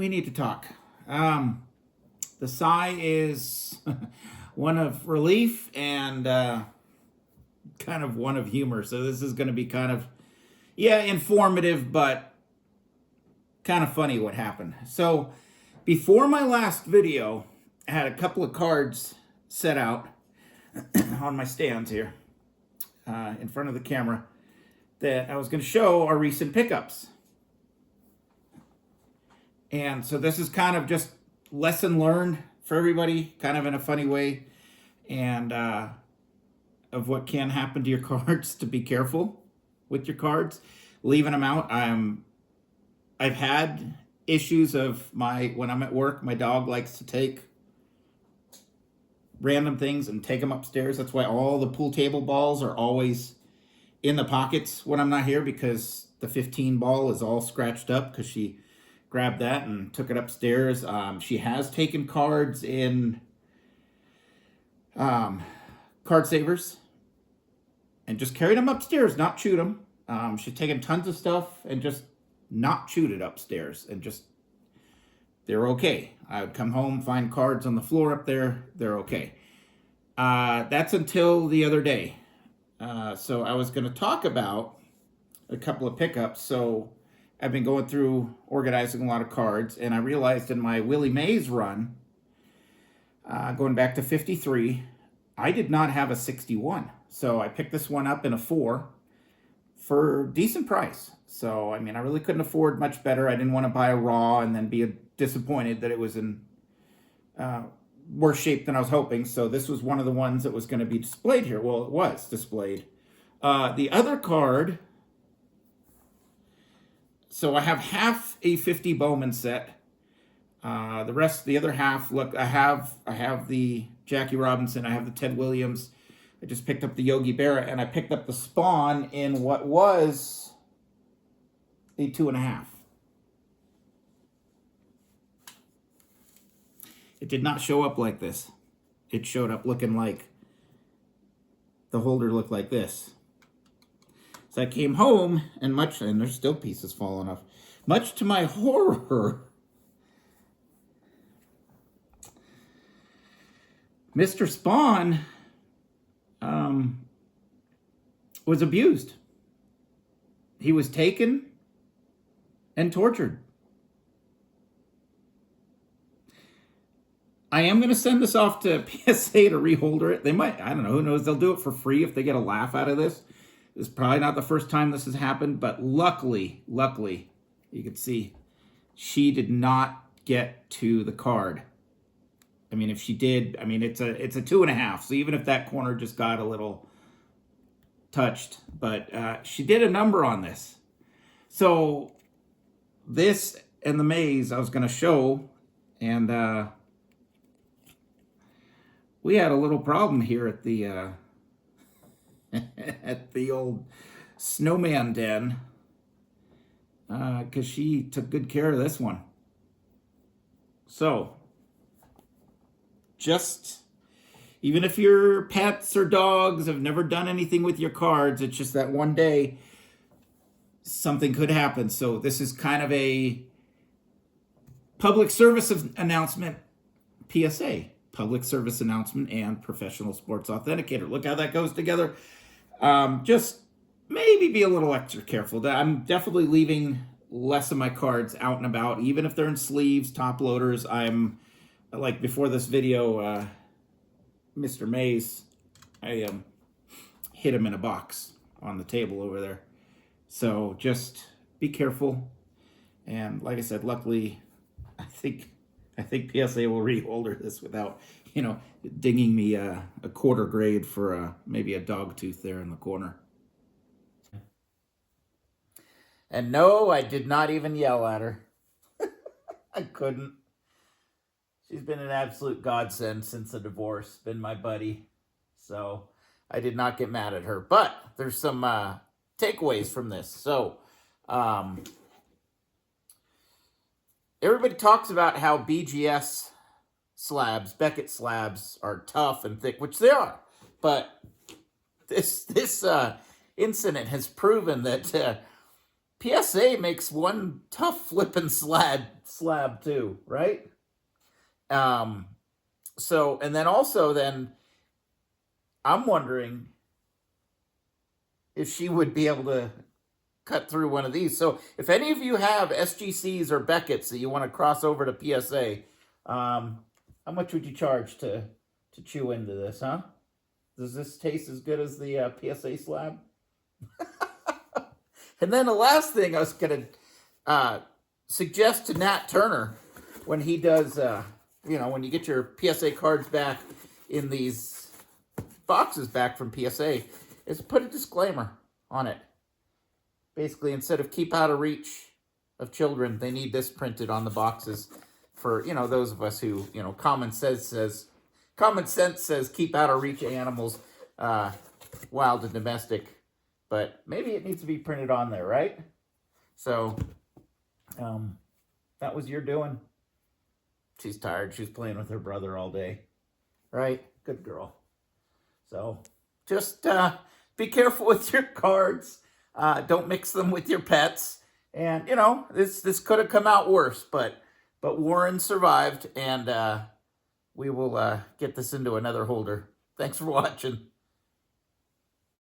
we need to talk. The sigh is one of relief and kind of one of humor. So this is going to be kind of, yeah, informative, but kind of funny what happened. So before my last video, I had a couple of cards set out on my stands here in front of the camera that I was going to show our recent pickups. And so this is kind of just lesson learned for everybody, kind of in a funny way, and of what can happen to your cards, to be careful with your cards, leaving them out. I've had issues of when I'm at work, my dog likes to take random things and take them upstairs. That's why all the pool table balls are always in the pockets when I'm not here, because the 15 ball is all scratched up because she grabbed that and took it upstairs. She has taken cards in card savers and just carried them upstairs, not chewed them. She's taken tons of stuff and just not chewed it upstairs, and just, they're okay. I would come home, find cards on the floor up there, they're okay. That's until the other day. So I was going to talk about a couple of pickups. So I've been going through organizing a lot of cards, and I realized in my Willie Mays run, going back to 53, I did not have a 61. So I picked this one up in a 4 for a decent price. So, I mean, I really couldn't afford much better. I didn't want to buy a raw and then be disappointed that it was in worse shape than I was hoping. So this was one of the ones that was going to be displayed here. Well, it was displayed. The other card, so I have half a 50 Bowman set. The other half, look, I have the Jackie Robinson, I have the Ted Williams. I just picked up the Yogi Berra, and I picked up the Spawn in what was a 2.5. It did not show up like this. It showed up looking like, the holder looked like this. So I came home, and there's still pieces falling off. Much to my horror, Mr. Spawn was abused. He was taken and tortured. I am going to send this off to PSA to reholder it. They might, I don't know, who knows, they'll do it for free if they get a laugh out of this. This is probably not the first time this has happened, but luckily, you can see she did not get to the card. I mean, if she did, I mean, it's a 2.5. So even if that corner just got a little touched, but she did a number on this. So this and the maze I was going to show, and we had a little problem here at the at the old snowman den, because she took good care of this one. So just, even if your pets or dogs have never done anything with your cards, it's just that one day something could happen. So this is kind of a public service announcement, PSA, public service announcement and professional sports authenticator. Look how that goes together. Just maybe be a little extra careful. I'm definitely leaving less of my cards out and about, even if they're in sleeves, top loaders. I'm, like before this video, Mr. Mays, I hit him in a box on the table over there. So just be careful. And like I said, luckily, I think PSA will reholder this without, dinging me a quarter grade for maybe a dog tooth there in the corner. And no, I did not even yell at her. I couldn't. She's been an absolute godsend since the divorce, been my buddy. So I did not get mad at her. But there's some takeaways from this. So everybody talks about how BGS slabs, Beckett slabs, are tough and thick, which they are. But this incident has proven that PSA makes one tough flipping slab too, right? So, and then also then I'm wondering if she would be able to cut through one of these. So if any of you have SGCs or Beckett's that you want to cross over to PSA, how much would you charge to chew into this, huh? Does this taste as good as the PSA slab? And then the last thing I was going to suggest to Nat Turner when he does, when you get your PSA cards back in these boxes back from PSA, is put a disclaimer on it. Basically, instead of keep out of reach of children, they need this printed on the boxes for, those of us who, common sense says keep out of reach of animals, wild and domestic. But maybe it needs to be printed on there, right? So, that was your doing. She's tired. She's playing with her brother all day. Right? Good girl. So, just be careful with your cards. Don't mix them with your pets. And, this could have come out worse. But Warren survived. And we will get this into another holder. Thanks for watching.